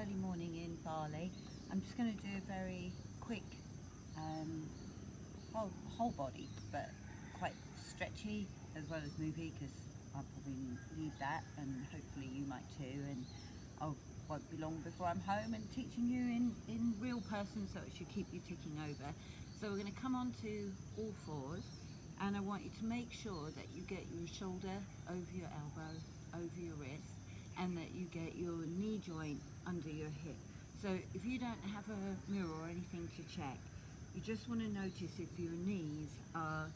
early morning in Bali. I'm just going to do a very quick whole body, but quite stretchy as well as movie, because I'll probably need that, and hopefully you might too, and I won't be long before I'm home and teaching you in real person, so it should keep you ticking over. So we're going to come on to all fours, and I want you to make sure that you get your shoulder over your elbow, over your wrist, and that you get your knee joint under your hip. So if you don't have a mirror or anything to check, you just want to notice if your knees are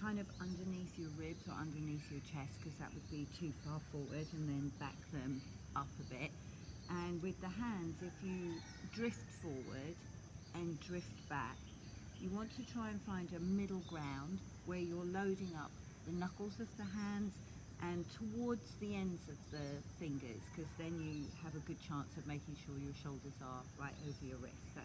kind of underneath your ribs or underneath your chest, because that would be too far forward, and then back them up a bit. And with the hands, if you drift forward and drift back, you want to try and find a middle ground where you're loading up the knuckles of the hands and towards the ends of the fingers, because then you have a good chance of making sure your shoulders are right over your wrist. So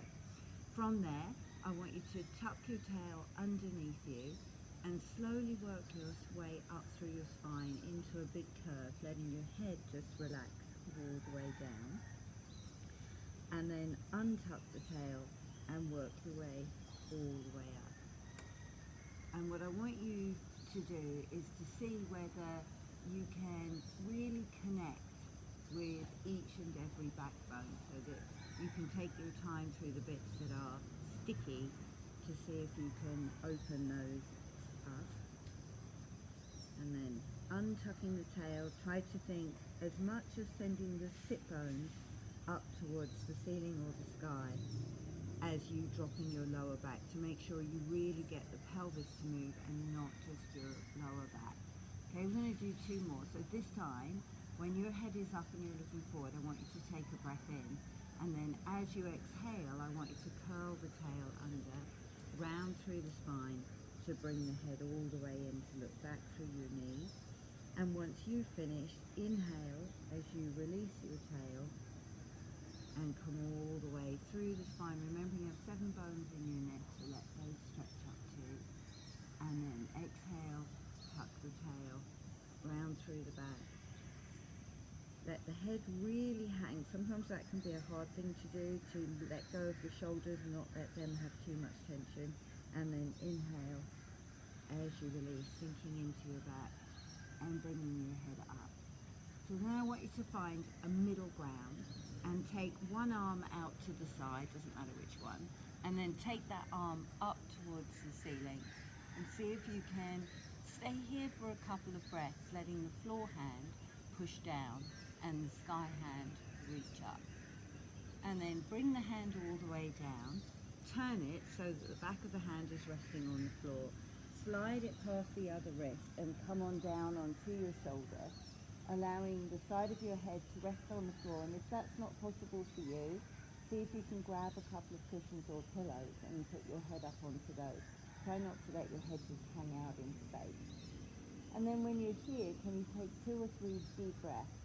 from there, I want you to tuck your tail underneath you and slowly work your way up through your spine into a big curve, letting your head just relax all the way down. And then untuck the tail and work your way all the way up. And what I want you to do is to see whether you can really connect with each and every backbone, so that you can take your time through the bits that are sticky to see if you can open those up. And then untucking the tail, try to think as much of sending the sit bones up towards the ceiling or the sky as you dropping your lower back, to make sure you really get the pelvis to move and not just your lower back. Okay, we're going to do two more. So this time, when your head is up and you're looking forward, I want you to take a breath in. And then as you exhale, I want you to curl the tail under, round through the spine, to bring the head all the way in, to look back through your knees. And once you've finished, inhale as you release your tail and come all the way through the spine. Remember, you have 7 bones in your neck, so let those stretch up too. And then exhale, tuck the tail, round through the back. Let the head really hang. Sometimes that can be a hard thing to do, to let go of your shoulders and not let them have too much tension. And then inhale as you release, sinking into your back and bringing your head up. So now I want you to find a middle ground and take one arm out to the side, doesn't matter which one, and then take that arm up towards the ceiling and see if you can stay here for a couple of breaths, letting the floor hand push down and the sky hand reach up. And then bring the hand all the way down, turn it so that the back of the hand is resting on the floor, slide it past the other wrist and come on down onto your shoulder, allowing the side of your head to rest on the floor. And if that's not possible for you, see if you can grab a couple of cushions or pillows and put your head up onto those. Try not to let your head just hang out in space. And then when you're here, can you take 2 or 3 deep breaths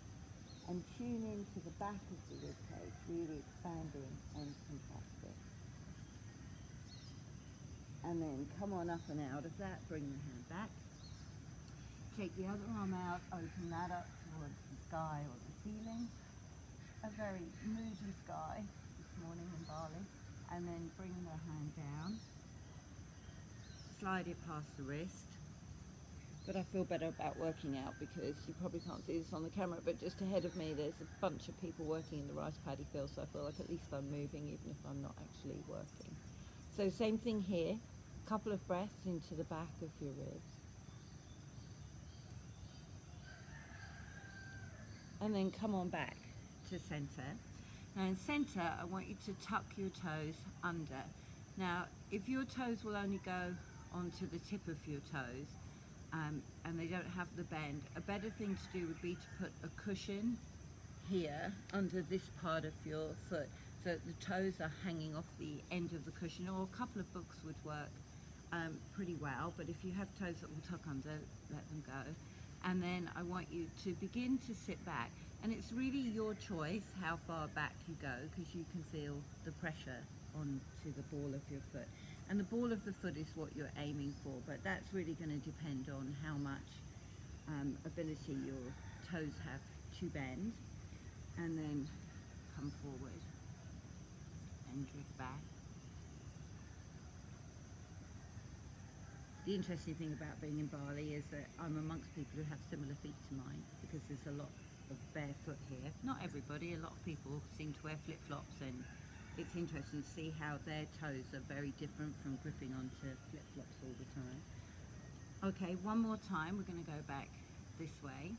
and tune into the back of the ribcage, really expanding and contracting. And then come on up and out of that, bring the hand back. Take the other arm out, open that up towards the sky or the ceiling. A very moody sky this morning in Bali. And then bring the hand down. Slide it past the wrist. But I feel better about working out, because you probably can't see this on the camera, but just ahead of me there's a bunch of people working in the rice paddy field, so I feel like at least I'm moving even if I'm not actually working. So same thing here, a couple of breaths into the back of your ribs. And then come on back to center. Now in center, I want you to tuck your toes under. Now, if your toes will only go onto the tip of your toes, and they don't have the bend, a better thing to do would be to put a cushion here under this part of your foot, so that the toes are hanging off the end of the cushion, or a couple of books would work pretty well. But if you have toes that will tuck under, let them go. And then I want you to begin to sit back, and it's really your choice how far back you go, because you can feel the pressure onto the ball of your foot. And the ball of the foot is what you're aiming for, but that's really going to depend on how much ability your toes have to bend. And then come forward and drift back. The interesting thing about being in Bali is that I'm amongst people who have similar feet to mine, because there's a lot of barefoot here. Not everybody, a lot of people seem to wear flip-flops, and it's interesting to see how their toes are very different from gripping onto flip-flops all the time. Okay, one more time, we're going to go back this way.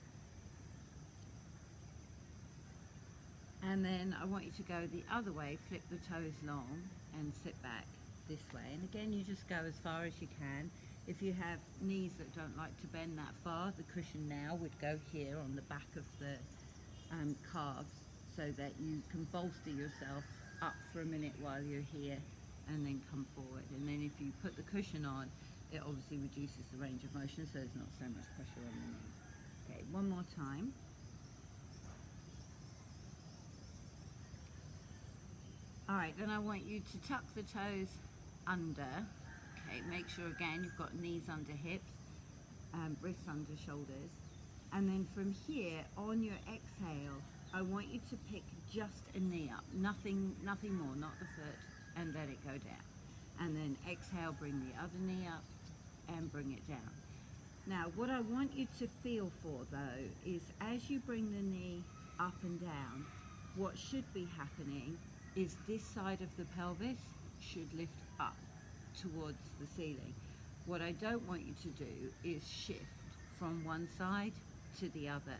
And then I want you to go the other way, flip the toes long and sit back this way. And again, you just go as far as you can. If you have knees that don't like to bend that far, the cushion now would go here on the back of the calves, so that you can bolster yourself up for a minute while you're here and then come forward. And then if you put the cushion on, it obviously reduces the range of motion, so there's not so much pressure on the knees. Okay, one more time. All right, then I want you to tuck the toes under. Okay, make sure again you've got knees under hips, wrists under shoulders. And then from here, on your exhale, I want you to pick just a knee up, nothing more, not the foot, and let it go down. And then exhale, bring the other knee up and bring it down. Now, what I want you to feel for though, is as you bring the knee up and down, what should be happening is this side of the pelvis should lift up towards the ceiling. What I don't want you to do is shift from one side to the other.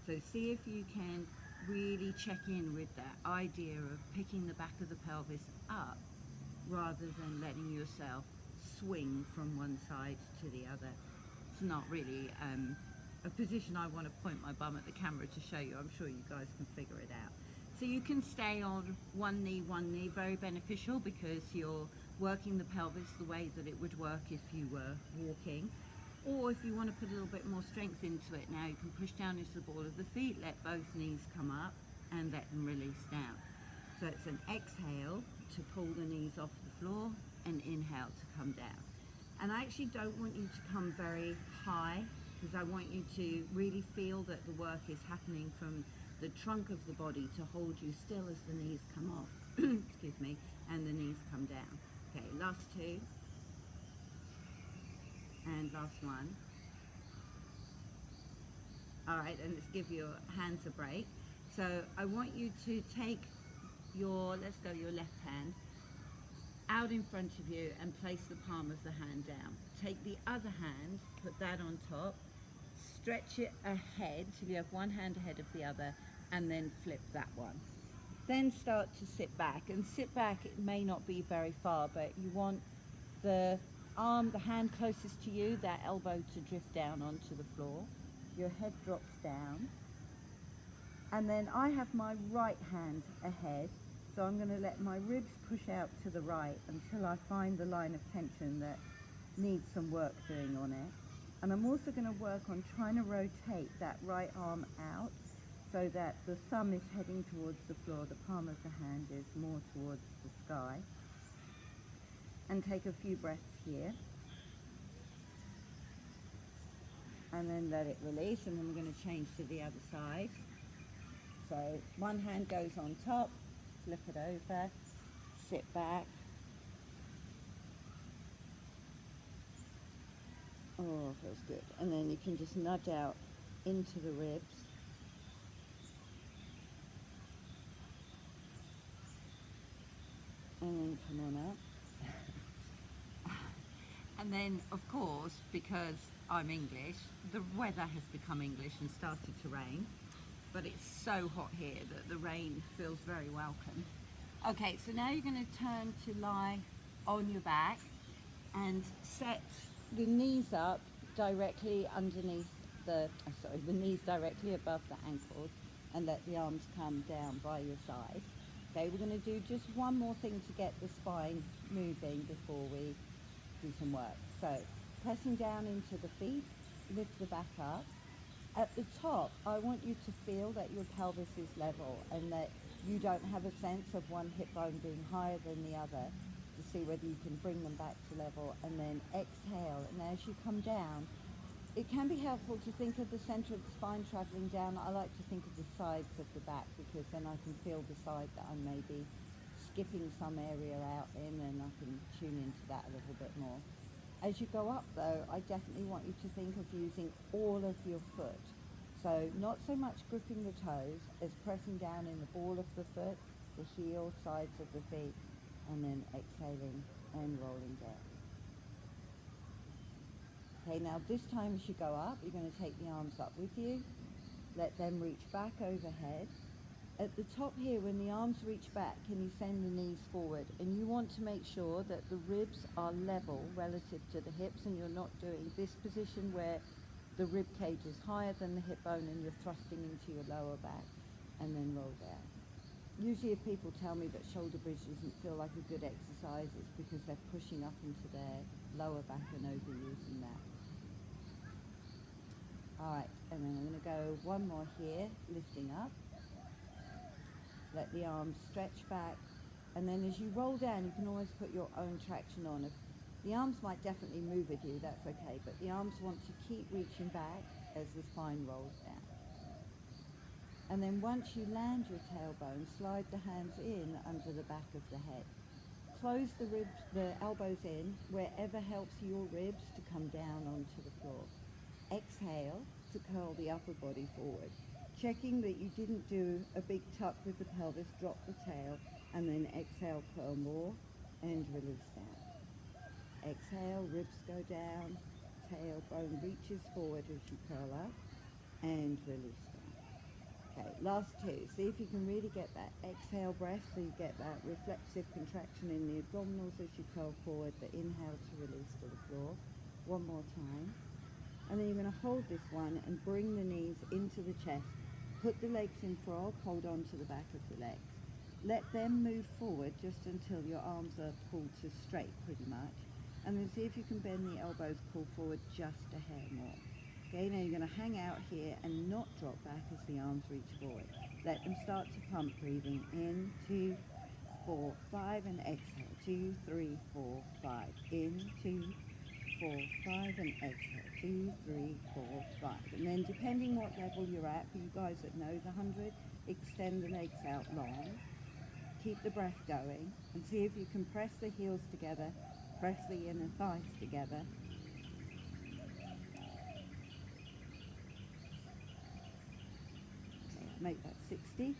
So see if you can really check in with that idea of picking the back of the pelvis up rather than letting yourself swing from one side to the other. It's not really a position I want to point my bum at the camera to show you. I'm sure you guys can figure it out. So you can stay on one knee, very beneficial, because you're working the pelvis the way that it would work if you were walking. Or if you want to put a little bit more strength into it, now you can push down into the ball of the feet, let both knees come up and let them release down. So it's an exhale to pull the knees off the floor and inhale to come down. And I actually don't want you to come very high, because I want you to really feel that the work is happening from the trunk of the body to hold you still as the knees come off, excuse me, and the knees come down. Okay, last two. And last one. All right, and let's give your hands a break. So I want you to take your, let's go your left hand out in front of you and place the palm of the hand down. Take the other hand, put that on top, stretch it ahead till you have one hand ahead of the other, and then flip that one. Then start to sit back, and sit back, it may not be very far, but you want the arm, the hand closest to you, that elbow to drift down onto the floor. Your head drops down. And then I have my right hand ahead, so I'm going to let my ribs push out to the right until I find the line of tension that needs some work doing on it. And I'm also going to work on trying to rotate that right arm out so that the thumb is heading towards the floor, the palm of the hand is more towards the sky. And take a few breaths here. And then let it release, and then we're going to change to the other side. So one hand goes on top, flip it over, sit back. Oh, feels good. And then you can just nudge out into the ribs. And then come on up. And then, of course, because I'm English, the weather has become English and started to rain. But it's so hot here that the rain feels very welcome. Okay, so now you're going to turn to lie on your back and set the knees up directly underneath the knees directly above the ankles, and let the arms come down by your side. Okay, we're going to do just one more thing to get the spine moving before we do some work. So pressing down into the feet, lift the back up. At the top, I want you to feel that your pelvis is level and that you don't have a sense of one hip bone being higher than the other, to see whether you can bring them back to level. And then exhale, and as you come down, it can be helpful to think of the center of the spine traveling down. I like to think of the sides of the back, because then I can feel the side that I'm maybe skipping some area out in, and I can tune into that a little bit more. As you go up though, I definitely want you to think of using all of your foot. So not so much gripping the toes as pressing down in the ball of the foot, the heel, sides of the feet, and then exhaling and rolling down. Okay, now this time as you go up, you're going to take the arms up with you. Let them reach back overhead. At the top here, when the arms reach back, can you send the knees forward? And you want to make sure that the ribs are level relative to the hips, and you're not doing this position where the rib cage is higher than the hip bone and you're thrusting into your lower back, and then roll down. Usually if people tell me that shoulder bridge doesn't feel like a good exercise, it's because they're pushing up into their lower back and overusing that. Alright, and then I'm going to go one more here, lifting up. Let the arms stretch back, and then as you roll down, you can always put your own traction on. If the arms might definitely move with you, that's okay, but the arms want to keep reaching back as the spine rolls down. And then once you land your tailbone, slide the hands in under the back of the head. Close the ribs, the elbows in, wherever helps your ribs to come down onto the floor. Exhale to curl the upper body forward. Checking that you didn't do a big tuck with the pelvis, drop the tail, and then exhale, curl more, and release down. Exhale, ribs go down, tailbone reaches forward as you curl up, and release down. Okay, last two. See if you can really get that exhale breath, so you get that reflexive contraction in the abdominals as you curl forward, the inhale to release to the floor. One more time. And then you're going to hold this one and bring the knees into the chest. Put the legs in frog, hold on to the back of the legs. Let them move forward just until your arms are pulled to straight pretty much. And then see if you can bend the elbows, pull forward just a hair more. Okay, now you're going to hang out here and not drop back as the arms reach forward. Let them start to pump, breathing in, 2, 4, 5, and exhale. 2, 3, 4, 5. In, 2, 4, 5, and exhale. 2, 3, 4, 5. And then depending what level you're at, for you guys that know the 100, extend the legs out long. Keep the breath going, and see if you can press the heels together, press the inner thighs together. Okay, make that 60.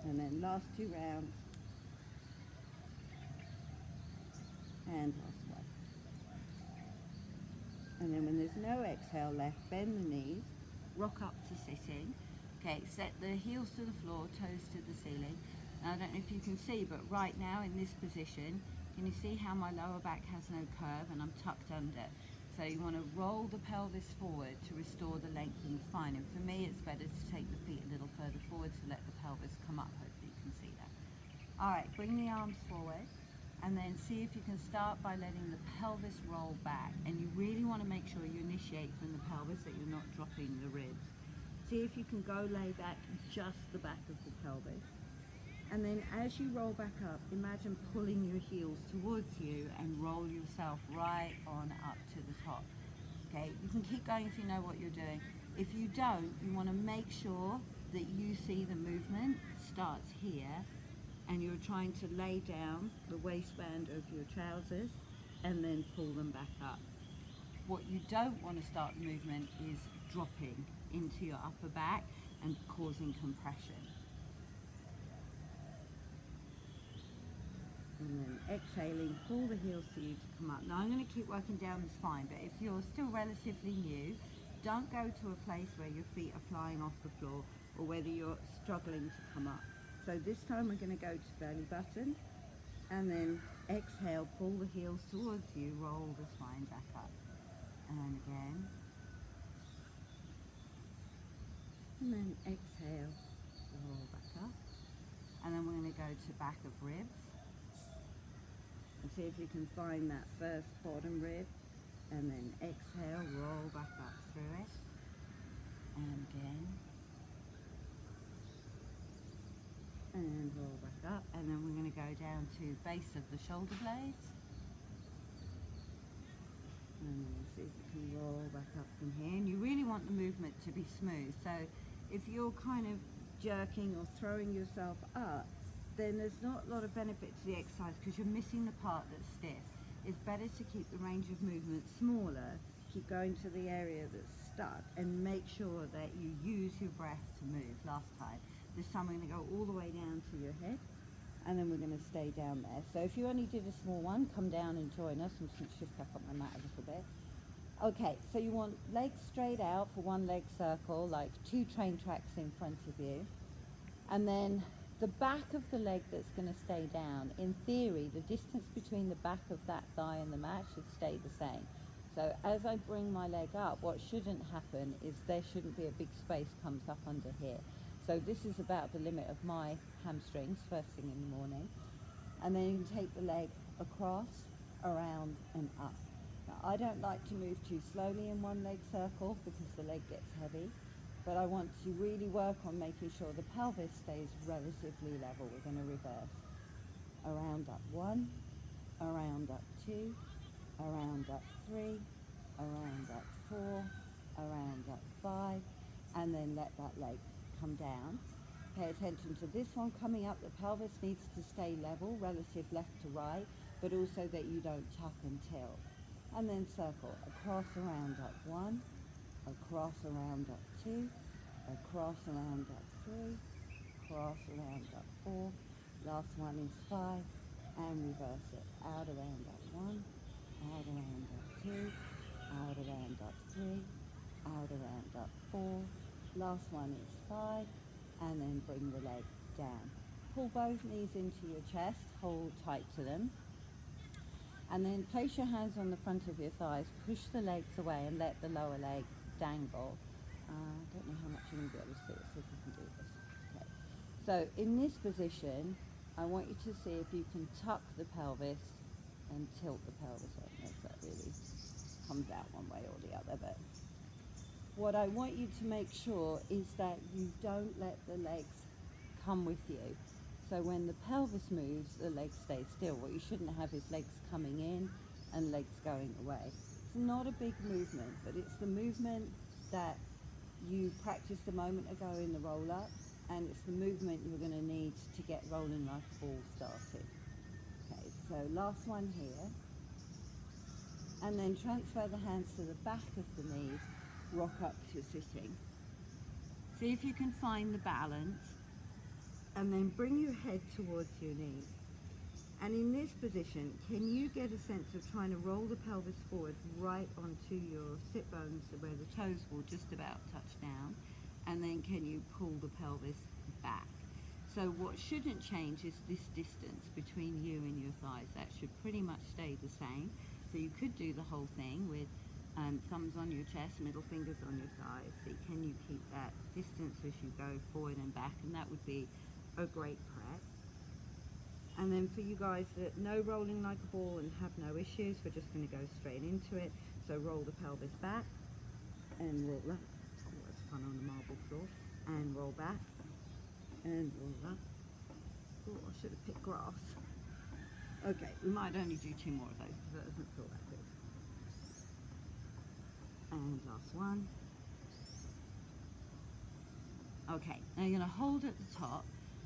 And then last 2 rounds. And last one. And then when there's no exhale left, bend the knees, rock up to sitting. Okay, set the heels to the floor, toes to the ceiling. Now, I don't know if you can see, but right now in this position, can you see how my lower back has no curve and I'm tucked under? So you want to roll the pelvis forward to restore the length in the spine. And for me, it's better to take the feet a little further forward to let the pelvis come up. Hopefully you can see that. All right, bring the arms forward. And then see if you can start by letting the pelvis roll back. And you really want to make sure you initiate from the pelvis, that you're not dropping the ribs. See if you can go lay back just the back of the pelvis. And then as you roll back up, imagine pulling your heels towards you and roll yourself right on up to the top. Okay, you can keep going if you know what you're doing. If you don't, you want to make sure that you see the movement starts here, and you're trying to lay down the waistband of your trousers and then pull them back up. What you don't want to start the movement is dropping into your upper back and causing compression. And then exhaling, pull the heels for you to come up. Now I'm going to keep working down the spine, but if you're still relatively new, don't go to a place where your feet are flying off the floor or whether you're struggling to come up. So this time we're going to go to belly button, and then exhale, pull the heels towards you, roll the spine back up. And again. And then exhale, roll back up. And then we're going to go to back of ribs. And see if you can find that first bottom rib. And then exhale, roll back up through it. And again. And roll back up, and then we're going to go down to base of the shoulder blades, you can roll back up from here, and you really want the movement to be smooth. So if you're kind of jerking or throwing yourself up, then there's not a lot of benefit to the exercise because you're missing the part that's stiff. It's better to keep the range of movement smaller, keep going to the area that's stuck, and make sure that you use your breath to move. Last time, this time we're going to go all the way down to your head, and then we're going to stay down there. So if you only did a small one, come down and join us. I'm just going to shift back up my mat a little bit. Okay, so you want legs straight out for one leg circle, like 2 train tracks in front of you. And then the back of the leg that's going to stay down, in theory, the distance between the back of that thigh and the mat should stay the same. So as I bring my leg up, what shouldn't happen is there shouldn't be a big space comes up under here. So this is about the limit of my hamstrings first thing in the morning. And then you can take the leg across, around and up. Now, I don't like to move too slowly in one leg circle because the leg gets heavy, but I want to really work on making sure the pelvis stays relatively level. We're going to reverse. Around up 1, around up 2, around up 3, around up 4, around up 5, and then let that leg come down. Pay attention to this one coming up. The pelvis needs to stay level, relative left to right, but also that you don't tuck and tilt. And then circle across, around up 1, across, around up 2, across, around up 3, across, around up 4. Last one is 5, and reverse it. Out, around up 1, out, around up 2, out, around up 3, out, around up 4. Last one is 5, and then bring the leg down. Pull both knees into your chest, hold tight to them, and then place your hands on the front of your thighs, push the legs away and let the lower leg dangle. I don't know how much you're going to be able to see it, see if you can do this. Okay. So in this position, I want you to see if you can tuck the pelvis and tilt the pelvis. I don't know if that really comes out one way or the other, but what I want you to make sure is that you don't let the legs come with you. So when the pelvis moves, the legs stay still. What you shouldn't have is legs coming in and legs going away. It's not a big movement, but it's the movement that you practiced a moment ago in the roll up, and it's the movement you're going to need to get rolling like a ball started. Okay, so last one here. And then transfer the hands to the back of the knees, rock up to sitting. See if you can find the balance, and then bring your head towards your knees. And in this position, can you get a sense of trying to roll the pelvis forward right onto your sit bones where the toes will just about touch down, and then can you pull the pelvis back? So what shouldn't change is this distance between you and your thighs. That should pretty much stay the same. So you could do the whole thing with thumbs on your chest, middle fingers on your thighs. See, can you keep that distance as you go forward and back? And that would be a great prep. And then for you guys that know rolling like a ball and have no issues, we're just going to go straight into it. So roll the pelvis back and roll up. Oh, that's fun on the marble floor. And roll back and roll up. Oh, I should have picked grass. Okay, we might only do 2 more of those because that doesn't feel that good. And last one. Okay, now you're going to hold at the top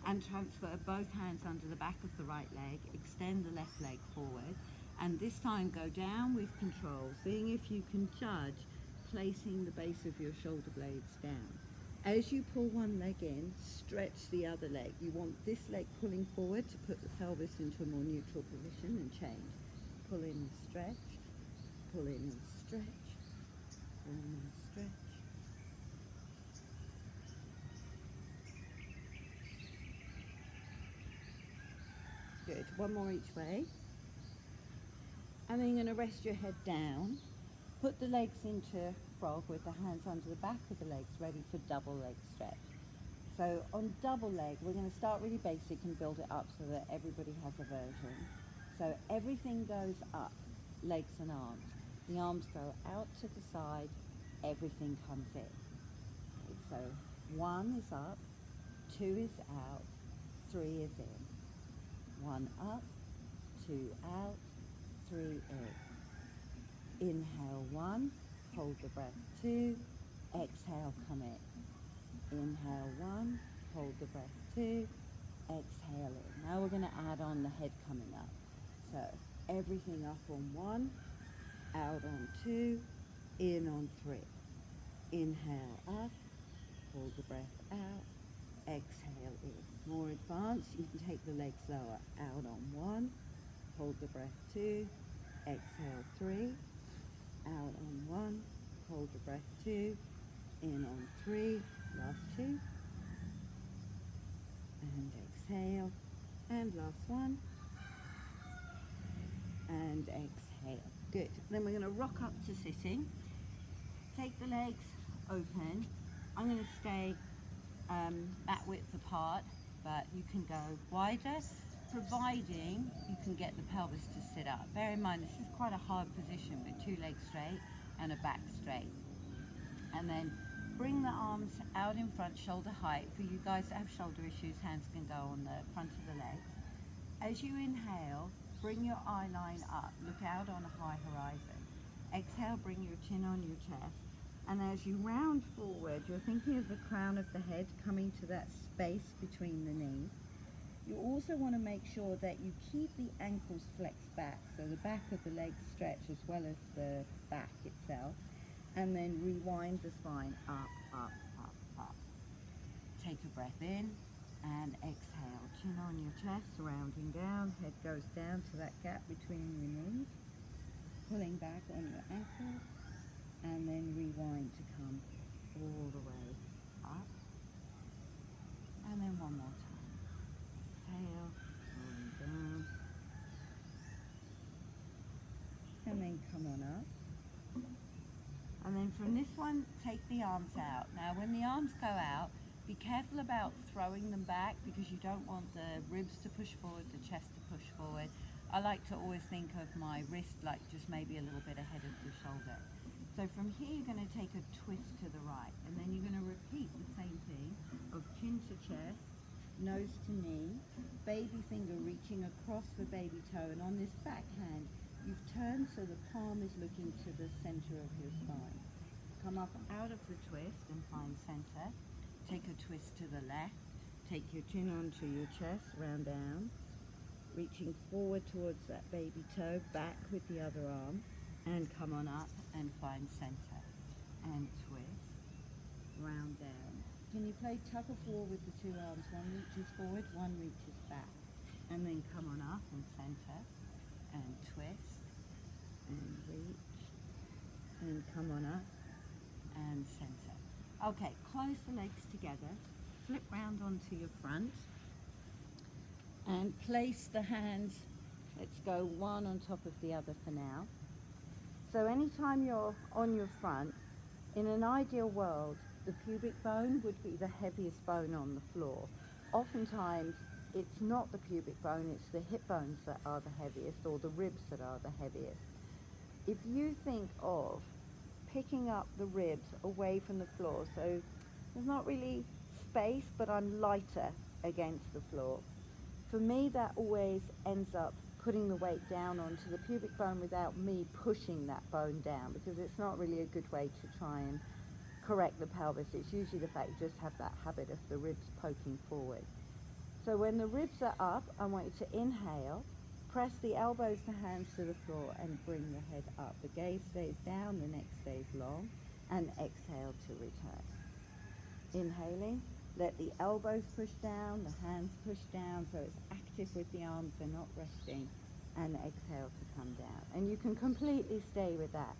and transfer both hands under the back of the right leg, extend the left leg forward, and this time go down with control, seeing if you can judge placing the base of your shoulder blades down. As you pull one leg in, stretch the other leg. You want this leg pulling forward to put the pelvis into a more neutral position and change. Pull in and stretch, pull in and stretch, pull in and stretch. Good, one more each way. And then you're going to rest your head down. Put the legs into frog with the hands under the back of the legs, ready for double leg stretch. So on double leg, we're going to start really basic and build it up so that everybody has a version. So everything goes up, legs and arms. The arms go out to the side, everything comes in. Okay, so 1 is up, 2 is out, 3 is in. 1 up, 2 out, 3 in. Inhale 1, hold the breath 2, exhale, come in. Inhale 1, hold the breath 2, exhale in. Now we're going to add on the head coming up. So everything up on 1, out on 2, in on 3. Inhale up, hold the breath out, exhale in. More advanced, you can take the legs lower. Out on 1, hold the breath 2, exhale 3, out on 1, hold the breath 2, in on 3, last 2, and exhale, and last 1, and exhale. Good. Then we're going to rock up to sitting. Take the legs open. I'm going to stay that width apart, but you can go wider, providing you can get the pelvis to sit up. Bear in mind, this is quite a hard position with 2 legs straight and a back straight. And then bring the arms out in front, shoulder height. For you guys that have shoulder issues, hands can go on the front of the legs. As you inhale, bring your eye line up, look out on a high horizon. Exhale, bring your chin on your chest. And as you round forward, you're thinking of the crown of the head coming to that space between the knees. You also want to make sure that you keep the ankles flexed back, so the back of the legs stretch as well as the back itself. And then rewind the spine up, up, up, up. Take a breath in and exhale. Chin on your chest, rounding down, head goes down to that gap between your knees. Pulling back on your ankles, and then rewind to come all the way up. And then one more time. Exhale, rolling down. And then come on up. And then from this one, take the arms out. Now when the arms go out, be careful about throwing them back because you don't want the ribs to push forward, the chest to push forward. I like to always think of my wrist like just maybe a little bit ahead of the shoulder. So from here you're going to take a twist to the right, and then you're going to repeat the same thing of chin to chest, nose to knee, baby finger reaching across the baby toe, and on this back hand you've turned so the palm is looking to the center of your spine. Come up out of the twist and find center. Take a twist to the left, take your chin onto your chest, round down, reaching forward towards that baby toe, back with the other arm, and come on up and find center. And twist, round down. Can you play tug of war with the 2 arms? One reaches forward, one reaches back. And then come on up and center, and twist, and reach, and come on up, and center. Okay, close the legs together, flip round onto your front, and place the hands, let's go one on top of the other for now. So anytime you're on your front, in an ideal world, the pubic bone would be the heaviest bone on the floor. Oftentimes, it's not the pubic bone, it's the hip bones that are the heaviest, or the ribs that are the heaviest. If you think of picking up the ribs away from the floor, so there's not really space, but I'm lighter against the floor. For me, that always ends up putting the weight down onto the pubic bone without me pushing that bone down, because it's not really a good way to try and correct the pelvis. It's usually the fact you just have that habit of the ribs poking forward. So when the ribs are up, I want you to inhale, press the elbows, the hands to the floor, and bring the head up. The gaze stays down, the neck stays long, and exhale to return. Inhaling, let the elbows push down, the hands push down, so it's active with the arms, they're not resting, and exhale to come down. And you can completely stay with that.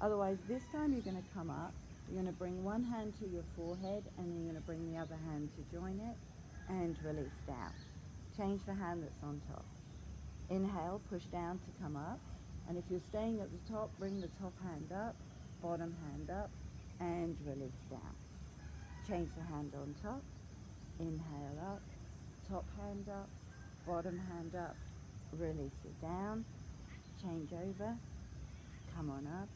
Otherwise, this time you're going to come up, you're going to bring one hand to your forehead, and then you're going to bring the other hand to join it, and release down. Change the hand that's on top. Inhale, push down to come up, and if you're staying at the top, bring the top hand up, bottom hand up, and release down. Change the hand on top, inhale up, top hand up, bottom hand up, release it down, change over, come on up,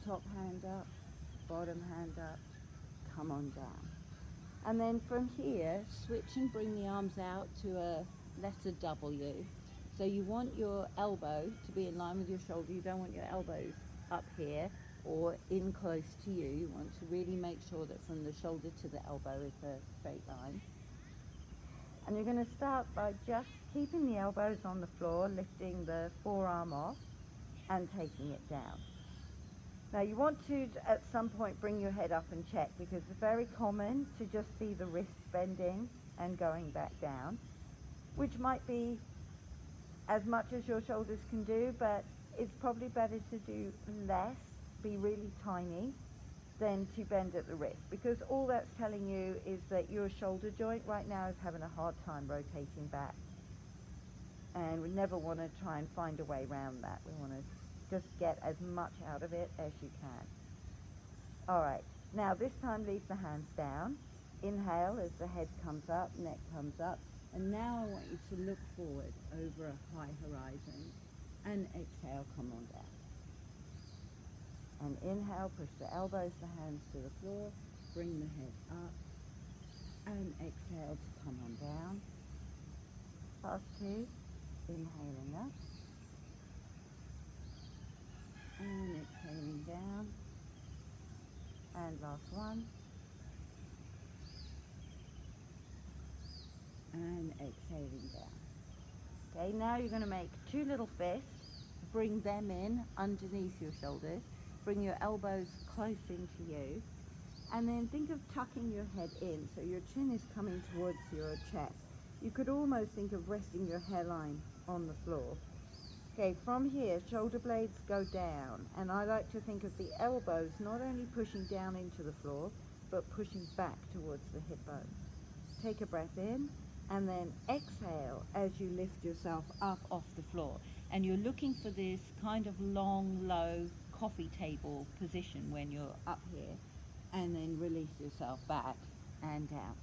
top hand up, bottom hand up, come on down. And then from here, switch and bring the arms out to a letter W. So you want your elbow to be in line with your shoulder, you don't want your elbows up here or in close to you. You want to really make sure that from the shoulder to the elbow is a straight line. And you're going to start by just keeping the elbows on the floor, lifting the forearm off and taking it down. Now you want to at some point bring your head up and check, because it's very common to just see the wrist bending and going back down, which might be as much as your shoulders can do, but it's probably better to do less, be really tiny, than to bend at the wrist, because all that's telling you is that your shoulder joint right now is having a hard time rotating back. And we never want to try and find a way around that. We want to just get as much out of it as you can. All right, now this time leave the hands down. Inhale as the head comes up, neck comes up. And now I want you to look forward over a high horizon. And exhale, come on down. And inhale, push the elbows, the hands to the floor. Bring the head up. And exhale to come on down. Last two. Inhaling up. And exhaling down. And last one. And exhaling down. Okay, now you're going to make two little fists. Bring them in underneath your shoulders. Bring your elbows close into you. And then think of tucking your head in, so your chin is coming towards your chest. You could almost think of resting your hairline on the floor. Okay, from here, shoulder blades go down. And I like to think of the elbows not only pushing down into the floor, but pushing back towards the hip bone. Take a breath in. And then exhale as you lift yourself up off the floor. And you're looking for this kind of long, low coffee table position when you're up here. And then release yourself back and down.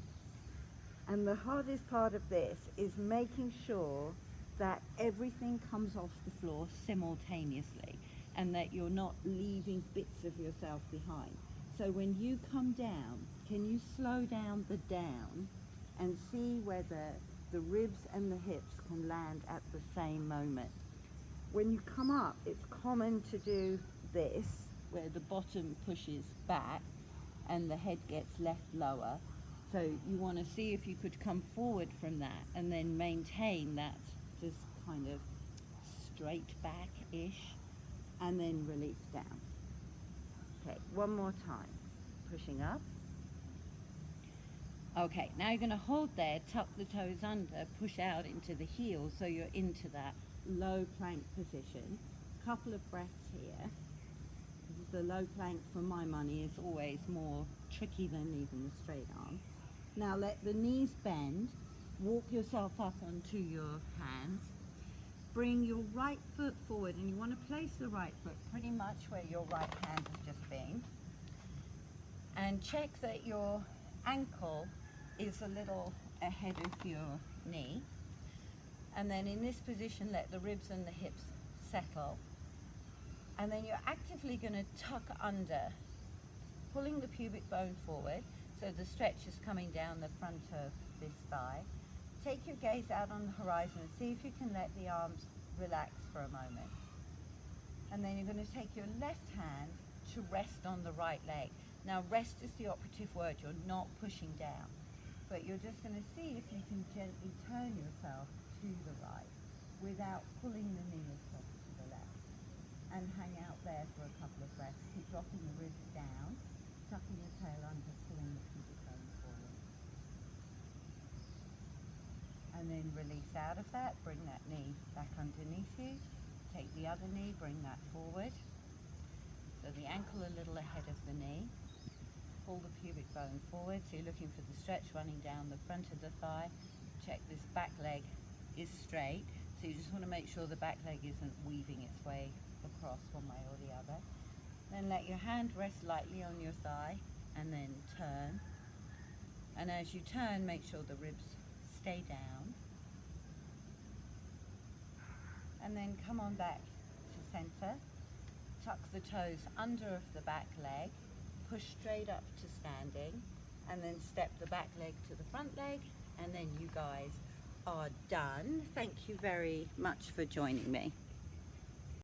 And the hardest part of this is making sure that everything comes off the floor simultaneously, and that you're not leaving bits of yourself behind. So when you come down, can you slow down the down and see whether the ribs and the hips can land at the same moment? When you come up, it's common to do this, where the bottom pushes back and the head gets left lower. So you want to see if you could come forward from that and then maintain that just kind of straight back-ish, and then release down. Okay, one more time. Pushing up. Okay, now you're going to hold there, tuck the toes under, push out into the heels so you're into that low plank position. Couple of breaths here. The low plank, for my money, is always more tricky than even the straight arm. Now let the knees bend, walk yourself up onto your hands, bring your right foot forward, and you want to place the right foot pretty much where your right hand has just been, and check that your ankle is a little ahead of your knee. And then in this position, let the ribs and the hips settle. And then you're actively going to tuck under, pulling the pubic bone forward, so the stretch is coming down the front of this thigh. Take your gaze out on the horizon and see if you can let the arms relax for a moment. And then you're going to take your left hand to rest on the right leg. Now rest is the operative word, you're not pushing down, but you're just going to see if you can gently turn yourself to the right without pulling the knee across to the left. And hang out there for a couple of breaths. Keep dropping the ribs down, tucking your tail under, pulling the pubic bone forward. And then release out of that, bring that knee back underneath you. Take the other knee, bring that forward. So the ankle a little ahead of the knee. Pull the pubic bone forward, so you're looking for the stretch running down the front of the thigh. Check this back leg is straight, so you just want to make sure the back leg isn't weaving its way across one way or the other. Then let your hand rest lightly on your thigh and then turn. And as you turn, make sure the ribs stay down. And then come on back to center. Tuck the toes under of the back leg. Push straight up to standing. And then step the back leg to the front leg. And then you guys are done. Thank you very much for joining me.